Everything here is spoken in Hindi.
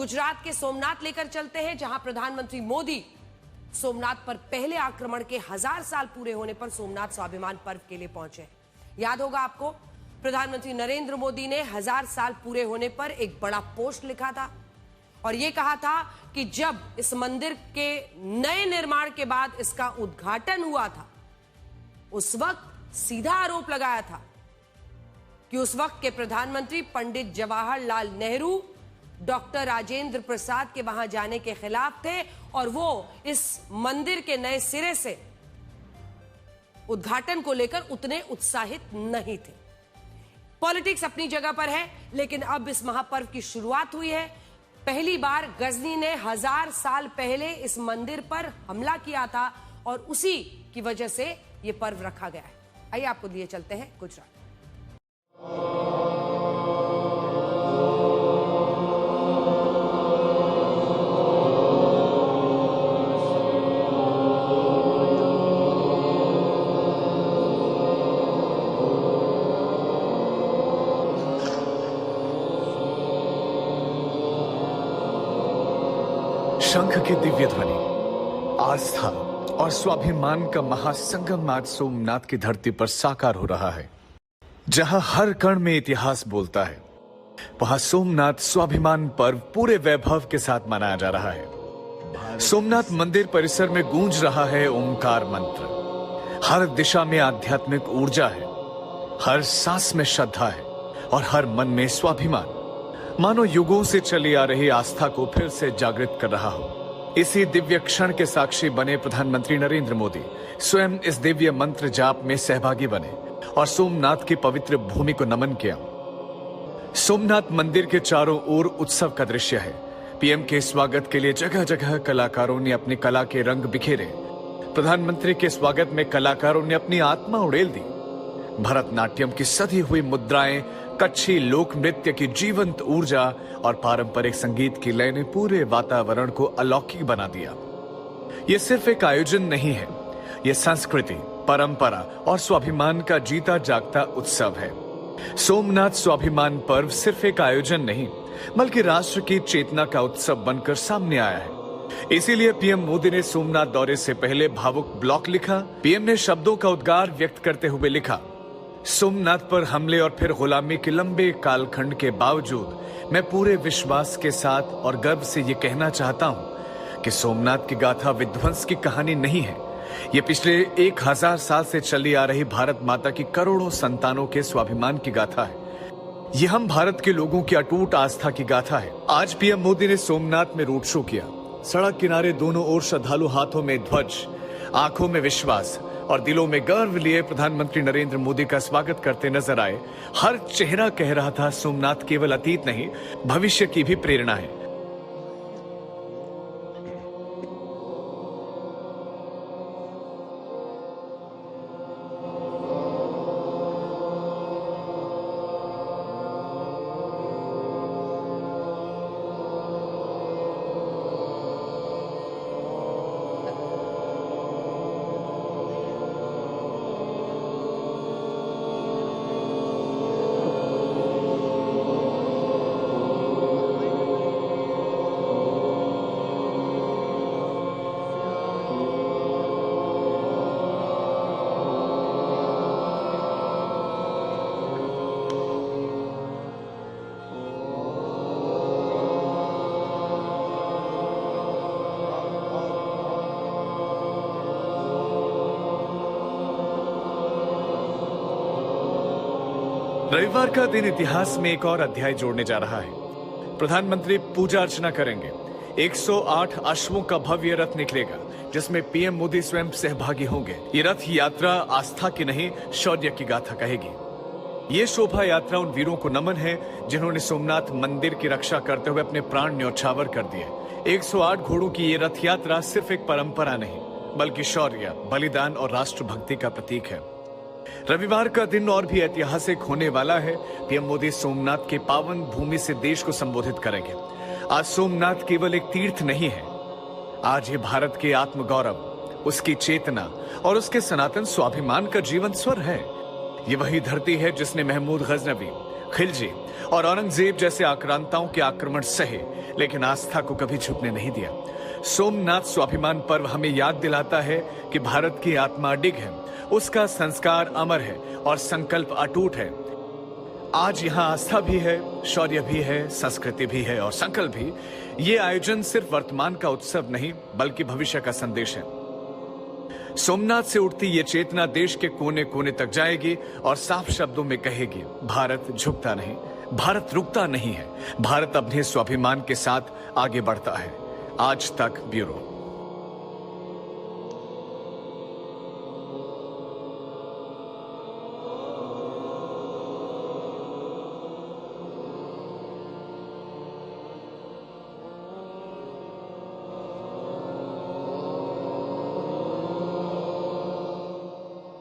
गुजरात के सोमनाथ लेकर चलते हैं, जहां प्रधानमंत्री मोदी सोमनाथ पर पहले आक्रमण के 1000 साल पूरे होने पर सोमनाथ स्वाभिमान पर्व के लिए पहुंचे। याद होगा आपको, प्रधानमंत्री नरेंद्र मोदी ने 1000 साल पूरे होने पर एक बड़ा पोस्ट लिखा था और यह कहा था कि जब इस मंदिर के नए निर्माण के बाद इसका उद्घाटन हुआ था, उस वक्त सीधा आरोप लगाया था कि उस वक्त के प्रधानमंत्री पंडित जवाहरलाल नेहरू डॉक्टर राजेंद्र प्रसाद के वहां जाने के खिलाफ थे और वो इस मंदिर के नए सिरे से उद्घाटन को लेकर उतने उत्साहित नहीं थे। पॉलिटिक्स अपनी जगह पर है, लेकिन अब इस महापर्व की शुरुआत हुई है। पहली बार गजनी ने 1000 साल पहले इस मंदिर पर हमला किया था और उसी की वजह से यह पर्व रखा गया है। आइए आपको लिए चलते हैं गुजरात। शंख की दिव्य ध्वनि, आस्था और स्वाभिमान का महासंगम आज सोमनाथ की धरती पर साकार हो रहा है। जहां हर कण में इतिहास बोलता है, वहां सोमनाथ स्वाभिमान पर्व पूरे वैभव के साथ मनाया जा रहा है। सोमनाथ मंदिर परिसर में गूंज रहा है ओंकार मंत्र। हर दिशा में आध्यात्मिक ऊर्जा है, हर सांस में श्रद्धा है और हर मन में स्वाभिमान, मानो युगों से चली आ रही आस्था को फिर से जागृत कर रहा हो। इसी दिव्य क्षण के साक्षी बने प्रधानमंत्री नरेंद्र मोदी स्वयं इस दिव्य मंत्र जाप में सहभागी बने और सोमनाथ की पवित्र भूमि को नमन किया। सोमनाथ मंदिर के चारों ओर उत्सव का दृश्य है। पीएम के स्वागत के लिए जगह जगह कलाकारों ने अपनी कला के रंग बिखेरे। प्रधानमंत्री के स्वागत में कलाकारों ने अपनी आत्मा उड़ेल दी। भरतनाट्यम की सधी हुई मुद्राएं, कच्छी लोक नृत्य की जीवंत ऊर्जा और पारंपरिक संगीत की लय ने पूरे वातावरण को अलौकिक बना दिया। यह सिर्फ एक आयोजन नहीं है, यह संस्कृति, परंपरा और स्वाभिमान का जीता जागता उत्सव है। सोमनाथ स्वाभिमान पर्व सिर्फ एक आयोजन नहीं, बल्कि राष्ट्र की चेतना का उत्सव बनकर सामने आया है। इसीलिए पीएम मोदी ने सोमनाथ दौरे से पहले भावुक ब्लॉग लिखा। पीएम ने शब्दों का उद्गार व्यक्त करते हुए लिखा, सोमनाथ पर हमले और फिर गुलामी के लंबे कालखंड के बावजूद मैं पूरे विश्वास के साथ और गर्व से ये कहना चाहता हूं कि सोमनाथ की गाथा विध्वंस की कहानी नहीं है। ये पिछले 1000 साल से चली आ रही भारत माता की करोड़ों संतानों के स्वाभिमान की गाथा है। ये हम भारत के लोगों की अटूट आस्था की गाथा है। आज पीएम मोदी ने सोमनाथ में रोड शो किया। सड़क किनारे दोनों ओर श्रद्धालु हाथों में ध्वज, आंखों में विश्वास और दिलों में गर्व लिए प्रधानमंत्री नरेंद्र मोदी का स्वागत करते नजर आए। हर चेहरा कह रहा था, सोमनाथ केवल अतीत नहीं, भविष्य की भी प्रेरणा है। रविवार का दिन इतिहास में एक और अध्याय जोड़ने जा रहा है। प्रधानमंत्री पूजा अर्चना करेंगे। 108 अश्वों का भव्य रथ निकलेगा, जिसमें पीएम मोदी स्वयं सहभागी होंगे। ये रथ यात्रा आस्था की नहीं, शौर्य की गाथा कहेगी। ये शोभा यात्रा उन वीरों को नमन है जिन्होंने सोमनाथ मंदिर की रक्षा करते हुए अपने प्राण न्यौछावर कर दिए। 108 घोड़ों की ये रथ यात्रा सिर्फ एक परंपरा नहीं, बल्कि शौर्य, बलिदान और राष्ट्रभक्ति का प्रतीक है। रविवार का दिन और भी ऐतिहासिक होने वाला है। पीएम मोदी सोमनाथ के पावन भूमि से देश को संबोधित करेंगे। आज सोमनाथ केवल एक तीर्थ नहीं है, आज ये भारत के आत्मगौरव, उसकी चेतना और उसके सनातन स्वाभिमान का जीवन स्वर है। ये वही धरती है जिसने महमूद गजनवी, खिलजी और औरंगजेब जैसे आक्रांताओं के आक्रमण सहे, लेकिन आस्था को कभी झुकने नहीं दिया। सोमनाथ स्वाभिमान पर्व हमें याद दिलाता है कि भारत की आत्मा अडिग है, उसका संस्कार अमर है और संकल्प अटूट है। आज यहाँ आस्था भी है, शौर्य भी है, संस्कृति भी है और संकल्प भी। ये आयोजन सिर्फ वर्तमान का उत्सव नहीं बल्कि भविष्य का संदेश है। सोमनाथ से उठती ये चेतना देश के कोने कोने तक जाएगी और साफ शब्दों में कहेगी, भारत झुकता नहीं, भारत रुकता नहीं है, भारत अपने स्वाभिमान के साथ आगे बढ़ता है। आज तक ब्यूरो।